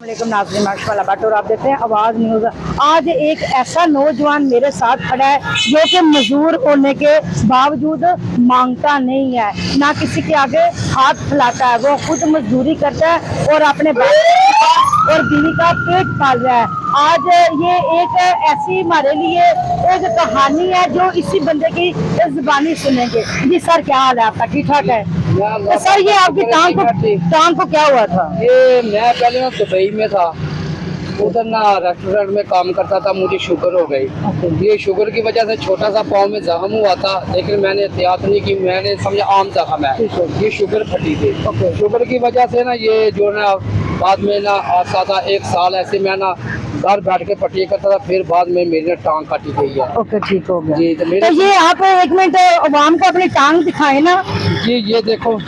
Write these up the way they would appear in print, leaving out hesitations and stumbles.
वालेकुम नाज़रीन, माशाल्लाह बाट और आप देखते हैं आवाज़ न्यूज़। आज एक ऐसा नौजवान मेरे साथ खड़ा है जो कि मजदूर होने के बावजूद मांगता नहीं है, ना किसी के आगे हाथ फैलाता है। वो खुद मजदूरी करता है और अपने और बीवी का पेट पाल रहा है। आज ये एक ऐसी हमारे लिए एक कहानी है जो इसी बंदे की जुबानी सुनेंगे। जी सर, क्या हाल है आपका? ठीक ठाक है? तो सर, ये आपकी टांग को क्या हुआ था? ये मैं पहले ना दुबई में था, उधर ना रेस्टोरेंट में काम करता था, मुझे शुगर हो गई। ये शुगर की वजह से छोटा सा पाँव में जख्म हुआ था, लेकिन मैंने एहतियात नहीं की, मैंने समझा आम जख्म है, ये शुगर फटी थी। शुगर की वजह से ना ये जो ना बाद में ना आता था, 1 साल ऐसे मैं ना घर बैठ के पट्टी करता था, फिर बाद में मेरी टांग काटी गई है। ओके, ठीक हो गया जी। तो ये आप एक मिनट अवाम को अपनी टांग दिखाए ना। जी ये देखो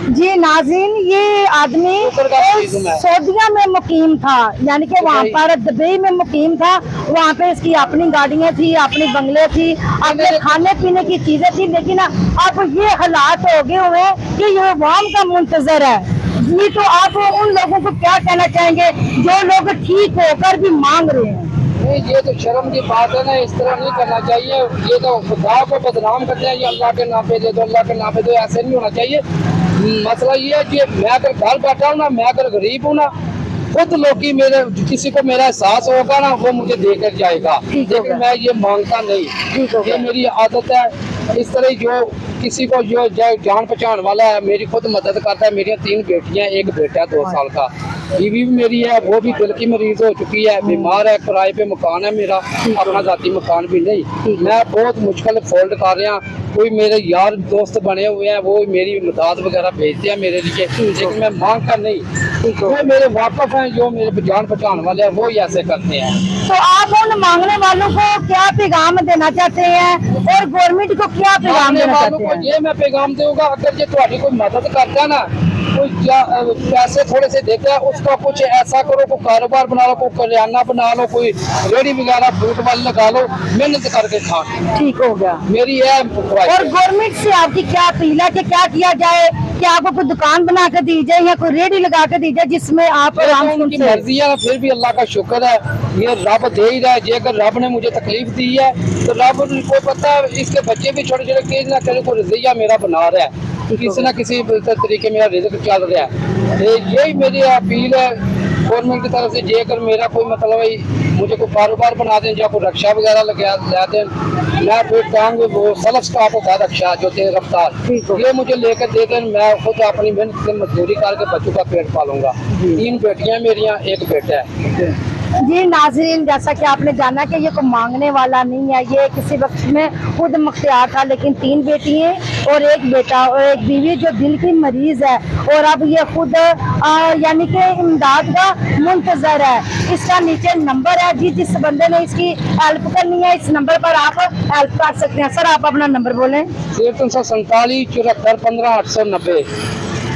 जी नाज़रीन, ये आदमी सऊदीया में मुकीम था, यानी कि वहाँ पर दुबई में मुकीम था। वहाँ पे इसकी अपनी गाड़ियाँ थी, अपनी बंगले थी, अपने खाने पीने की चीजें थी। लेकिन अब ये हालात हो गए हुए हैं कि ये अवाम का मुंतजर है। जी, तो आप उन लोगों को क्या कहना चाहेंगे जो लोग ठीक होकर भी मांग रहे हैं? नहीं, ये तो शर्म की बात है ना, इस तरह नहीं करना चाहिए। ये तो खुदा को बदनाम करते हैं, ये अल्लाह के नाम पे दे दो, अल्लाह के नाम पे दो, ऐसे नहीं होना चाहिए। मसला ये है कि मैं अगर घर बैठा हूँ ना, मैं अगर गरीब हूँ ना, खुद लोग की मेरे किसी को मेरा एहसास होगा ना, वो मुझे देकर जाएगा, लेकिन मैं ये मांगता नहीं। ये मेरी आदत है। इस तरह जो किसी को जो जान पहचान वाला है, मेरी खुद मदद करता है। मेरी 3 बेटियां, 1 बेटा है 2 साल का। बीवी भी मेरी है, वो भी दिल की मरीज हो चुकी है, बीमार है, किराए पे मकान है मेरा, अपना जाती मकान भी नहीं। मैं बहुत मुश्किल फोल्ड कर रहा। कोई मेरे यार दोस्त बने हुए हैं, वो मेरी मदद वगैरह भेजते हैं मेरे लिए, लेकिन मैं मांगता नहीं। वो मेरे वाकफ हैं, जो मेरे जान पहचान वाले हैं, वो ही ऐसे करते हैं। तो आप उन मांगने वालों को क्या पैगाम देना चाहते हैं और गवर्नमेंट को क्या पैगाम देना चाहते हैं? ये मैं पैगाम दूंगा, अगर ये तुम्हारी कोई मदद करता है ना, कोई पैसे थोड़े से देता है, उसका कुछ ऐसा करो, कोई कारोबार बना लो, कोई करियाना बना लो, कोई रेडी वगैरह फ्रूट वाली लगा लो, मेहनत करके खा। ठीक हो गया, मेरी है। और गवर्नमेंट से आपकी क्या अपील है कि क्या किया जाए? कि आपको कोई दुकान बना कर दी जाए या कोई रेडी लगा कर दी जाए जिसमें आप आराम से? उनकी मर्जी है, फिर भी अल्लाह का शुक्र है, ये रब दे ही रहा है। अगर रब ने मुझे तकलीफ दी है तो रब को पता है, इसके बच्चे भी छोटे छोटे कहीं ना कहीं को रजिया मेरा बना रहा है, किसी ना किसी तरीके मेरा रिज़्क चल रहा है। यही मेरी अपील है गवर्नमेंट की तरफ से। जे अगर मेरा कोई मतलब है, मुझे कोई कारोबार बना दें या कोई रक्षा वगैरह लगा दें, मैं फिर टांग वो सेल्फ स्टार्ट होता है रक्षा जो तेज रफ्तार, ये मुझे लेकर दे दें, मैं खुद अपनी मेहनत से मजदूरी करके बच्चों का पेट पालूंगा। 3 बेटियां मेरियां, 1 बेटा है। जी नाज़रीन, जैसा कि आपने जाना कि ये कोई मांगने वाला नहीं है, ये किसी वक्त में खुद मुख्तियार था, लेकिन 3 बेटियां और 1 बेटा और 1 बीवी जो दिल की मरीज है, और अब ये खुद यानी कि इमदाद का मुंतजर है। इसका नीचे नंबर है जी, जिस बंदे ने इसकी हेल्प करनी है, इस नंबर पर आप हेल्प कर सकते हैं। सर, आप अपना नंबर बोलें। 0347 74 15 890,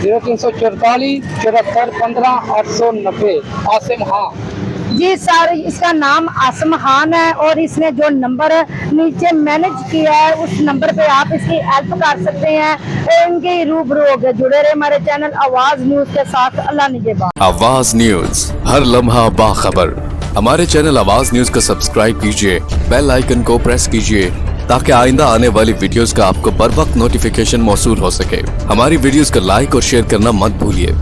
0347 74 15 890। आसिम खान जी सर, इसका नाम आसिम खान है और इसने जो नंबर नीचे मैनेज किया है, उस नंबर पे आप इसकी हेल्प कर सकते हैं। इनके रूबरू हो गए। जुड़े रहे हमारे चैनल आवाज न्यूज के साथ। अल्लाह निगहबान। आवाज न्यूज, हर लम्हा बाखबर। हमारे चैनल आवाज न्यूज को सब्सक्राइब कीजिए, बेल आइकन को प्रेस कीजिए ताकि आइंदा आने वाली वीडियोस का आपको बर वक्त नोटिफिकेशन मौसूल हो सके। हमारी वीडियोस को लाइक और शेयर करना मत भूलिए।